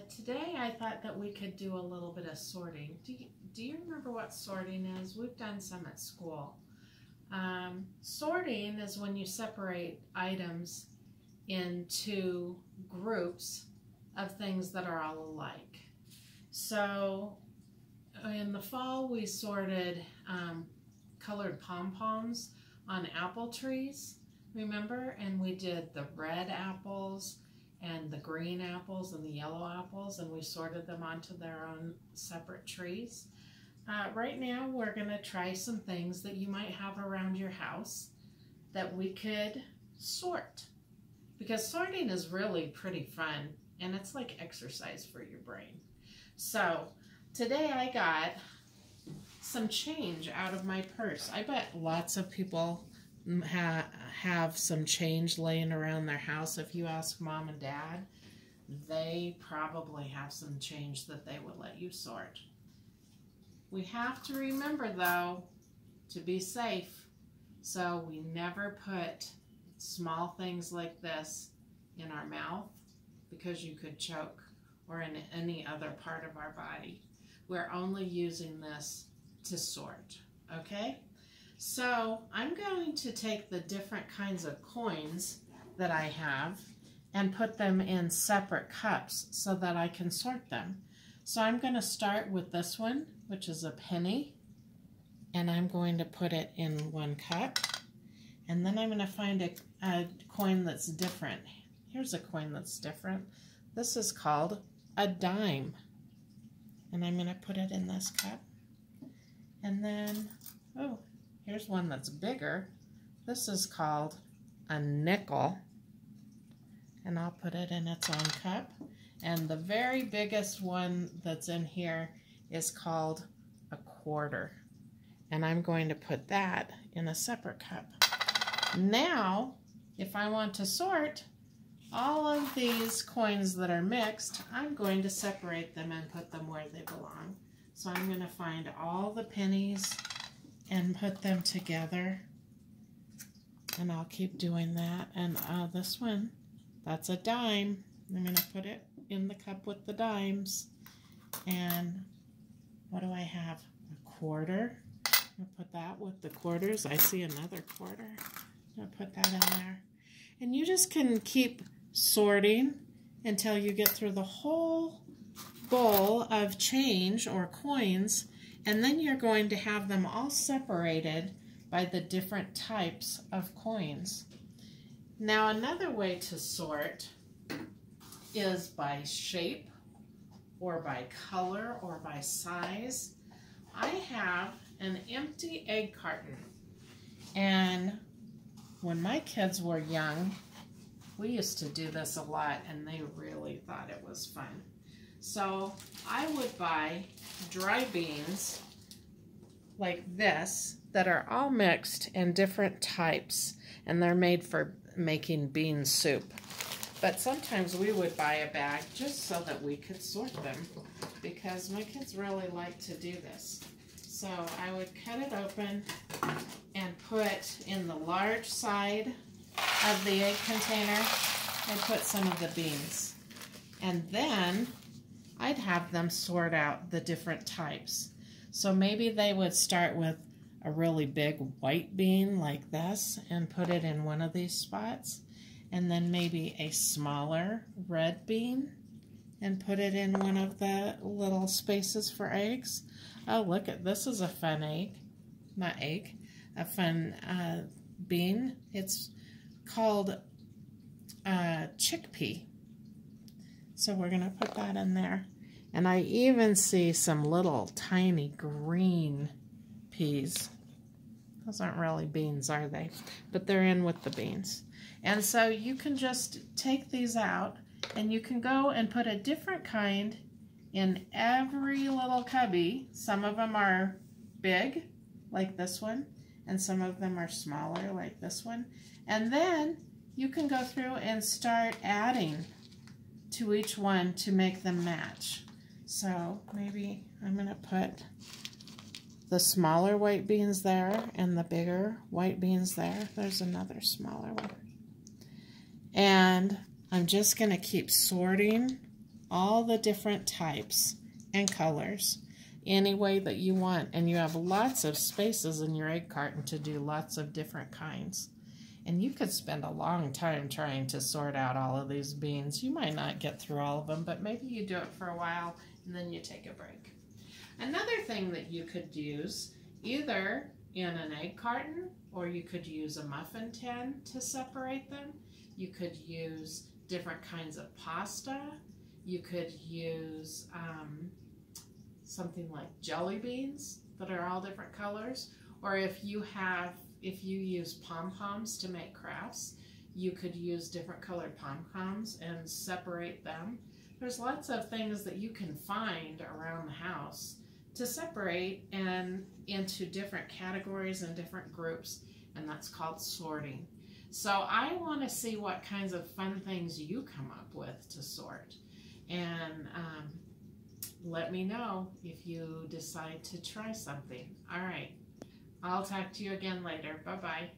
Today I thought that we could do a little bit of sorting. Do you remember what sorting is? We've done some at school. Sorting is when you separate items into groups of things that are all alike. So in the fall we sorted colored pom-poms on apple trees, remember? And we did the red apples and the green apples and the yellow apples, and we sorted them onto their own separate trees. Right now we're going to try some things that you might have around your house that we could sort, because sorting is really pretty fun and it's like exercise for your brain. So today I got some change out of my purse. I bet lots of people have some change laying around their house. If you ask mom and dad, they probably have some change that they would let you sort. We have to remember, though, to be safe, so we never put small things like this in our mouth, because you could choke, or in any other part of our body. We're only using this to sort, okay? So I'm going to take the different kinds of coins that I have and put them in separate cups so that I can sort them. So I'm going to start with this one, which is a penny, and I'm going to put it in one cup. And then I'm going to find a coin that's different. Here's a coin that's different. This is called a dime, and I'm going to put it in this cup. And then, oh, here's one that's bigger. This is called a nickel, and I'll put it in its own cup. And the very biggest one that's in here is called a quarter, and I'm going to put that in a separate cup. Now, if I want to sort all of these coins that are mixed, I'm going to separate them and put them where they belong. So I'm going to find all the pennies and put them together, and I'll keep doing that. And this one, that's a dime. I'm going to put it in the cup with the dimes. And what do I have? A quarter. I'm going to put that with the quarters. I see another quarter. I'm going to put that in there. And you just can keep sorting until you get through the whole bowl of change or coins, and then you're going to have them all separated by the different types of coins. Now, another way to sort is by shape, or by color, or by size. I have an empty egg carton, and when my kids were young, we used to do this a lot, and they really thought it was fun. So I would buy dry beans like this that are all mixed in different types, and they're made for making bean soup. But sometimes we would buy a bag just so that we could sort them, because my kids really like to do this. So I would cut it open and put in the large side of the egg container and put some of the beans. And then I'd have them sort out the different types. So maybe they would start with a really big white bean like this and put it in one of these spots, and then maybe a smaller red bean and put it in one of the little spaces for eggs. Oh, look at this, is a fun egg. Not egg, a fun bean. It's called chickpea. So we're going to put that in there. And I even see some little tiny green peas. Those aren't really beans, are they? But they're in with the beans. And so you can just take these out, and you can go and put a different kind in every little cubby. Some of them are big, like this one, and some of them are smaller, like this one. And then you can go through and start adding to each one to make them match. So maybe I'm going to put the smaller white beans there and the bigger white beans there. There's another smaller one. And I'm just going to keep sorting all the different types and colors any way that you want. And you have lots of spaces in your egg carton to do lots of different kinds. And you could spend a long time trying to sort out all of these beans. You might not get through all of them, but maybe you do it for a while and then you take a break. Another thing that you could use, either in an egg carton or you could use a muffin tin to separate them. You could use different kinds of pasta. You could use something like jelly beans that are all different colors. Or if you use pom-poms to make crafts, you could use different colored pom-poms and separate them. There's lots of things that you can find around the house to separate and into different categories and different groups, and that's called sorting. So I want to see what kinds of fun things you come up with to sort, and let me know if you decide to try something. All right, I'll talk to you again later. Bye-bye.